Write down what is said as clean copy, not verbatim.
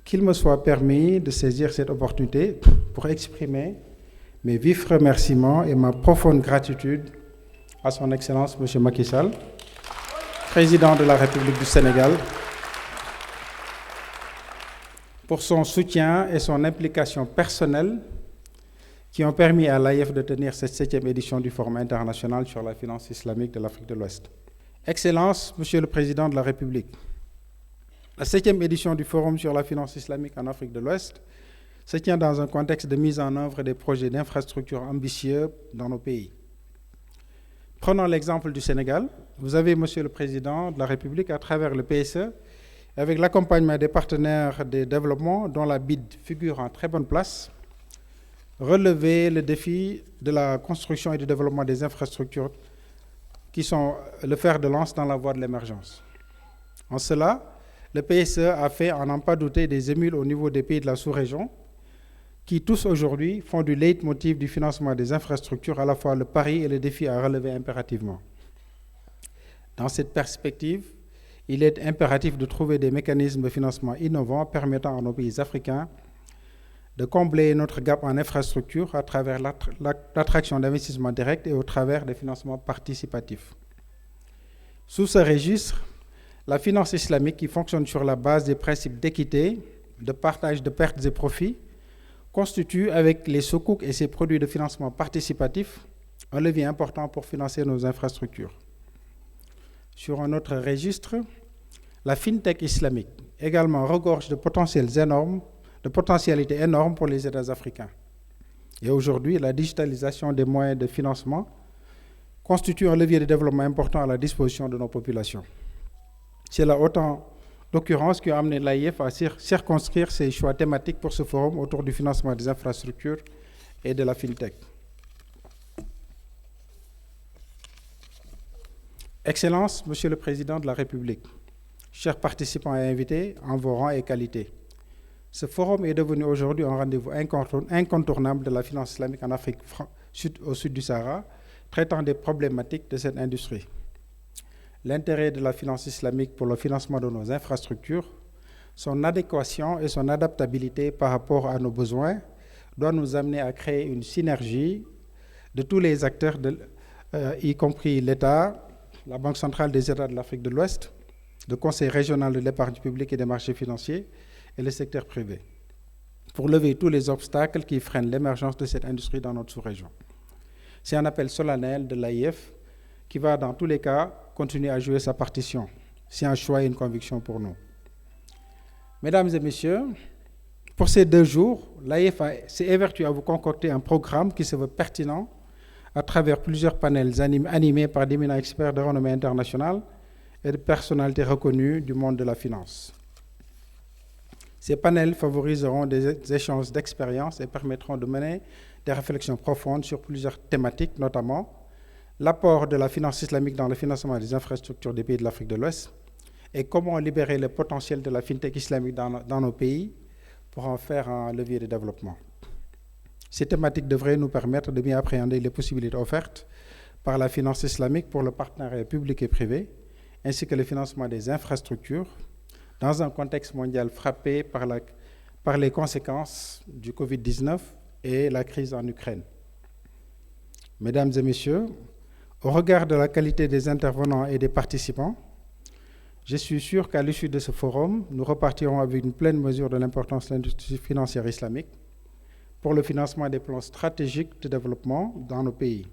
qu'il me soit permis de saisir cette opportunité pour exprimer mes vifs remerciements et ma profonde gratitude à son Excellence M. Macky Sall, Président de la République du Sénégal, pour son soutien et son implication personnelle qui ont permis à l'AIF de tenir cette 7e édition du Forum international sur la finance islamique de l'Afrique de l'Ouest. Excellences, Monsieur le Président de la République, la 7e édition du Forum sur la finance islamique en Afrique de l'Ouest se tient dans un contexte de mise en œuvre des projets d'infrastructures ambitieux dans nos pays. Prenons l'exemple du Sénégal. Vous avez, Monsieur le Président de la République, à travers le PSE, avec l'accompagnement des partenaires de développement, dont la BID figure en très bonne place, relevé le défi de la construction et du développement des infrastructures qui sont le fer de lance dans la voie de l'émergence. En cela, le PSE a fait, à n'en pas douter, des émules au niveau des pays de la sous-région qui tous aujourd'hui font du leitmotiv du financement des infrastructures à la fois le pari et le défi à relever impérativement. Dans cette perspective, il est impératif de trouver des mécanismes de financement innovants permettant à nos pays africains de combler notre gap en infrastructure à travers l'attraction d'investissements directs et au travers des financements participatifs. Sous ce registre, la finance islamique, qui fonctionne sur la base des principes d'équité, de partage de pertes et profits, constitue, avec les soukouk et ses produits de financement participatif, un levier important pour financer nos infrastructures. Sur un autre registre, la FinTech islamique également regorge de potentialités énormes pour les États africains. Et aujourd'hui, la digitalisation des moyens de financement constitue un levier de développement important à la disposition de nos populations. C'est là autant d'occurrences qui ont amené l'AIF à circonscrire ses choix thématiques pour ce forum autour du financement des infrastructures et de la FinTech. Excellences, Monsieur le Président de la République, chers participants et invités en vos rangs et qualités, ce forum est devenu aujourd'hui un rendez-vous incontournable de la finance islamique en Afrique au sud du Sahara, traitant des problématiques de cette industrie. L'intérêt de la finance islamique pour le financement de nos infrastructures, son adéquation et son adaptabilité par rapport à nos besoins doit nous amener à créer une synergie de tous les acteurs, y compris l'État, la Banque centrale des États de l'Afrique de l'Ouest, le Conseil régional de l'épargne publique et des marchés financiers et le secteur privé, pour lever tous les obstacles qui freinent l'émergence de cette industrie dans notre sous-région. C'est un appel solennel de l'AIF qui va, dans tous les cas, continuer à jouer sa partition. C'est un choix et une conviction pour nous. Mesdames et messieurs, pour ces 2 jours, l'AIF s'est évertué à vous concocter un programme qui se veut pertinent à travers plusieurs panels animés par d'éminents experts de renommée internationale et de personnalités reconnues du monde de la finance. Ces panels favoriseront des échanges d'expériences et permettront de mener des réflexions profondes sur plusieurs thématiques, notamment l'apport de la finance islamique dans le financement des infrastructures des pays de l'Afrique de l'Ouest et comment libérer le potentiel de la fintech islamique dans nos pays pour en faire un levier de développement. Ces thématiques devraient nous permettre de bien appréhender les possibilités offertes par la finance islamique pour le partenariat public et privé, ainsi que le financement des infrastructures, dans un contexte mondial frappé par les conséquences du Covid-19 et la crise en Ukraine. Mesdames et messieurs, au regard de la qualité des intervenants et des participants, je suis sûr qu'à l'issue de ce forum, nous repartirons avec une pleine mesure de l'importance de l'industrie financière islamique pour le financement des plans stratégiques de développement dans nos pays.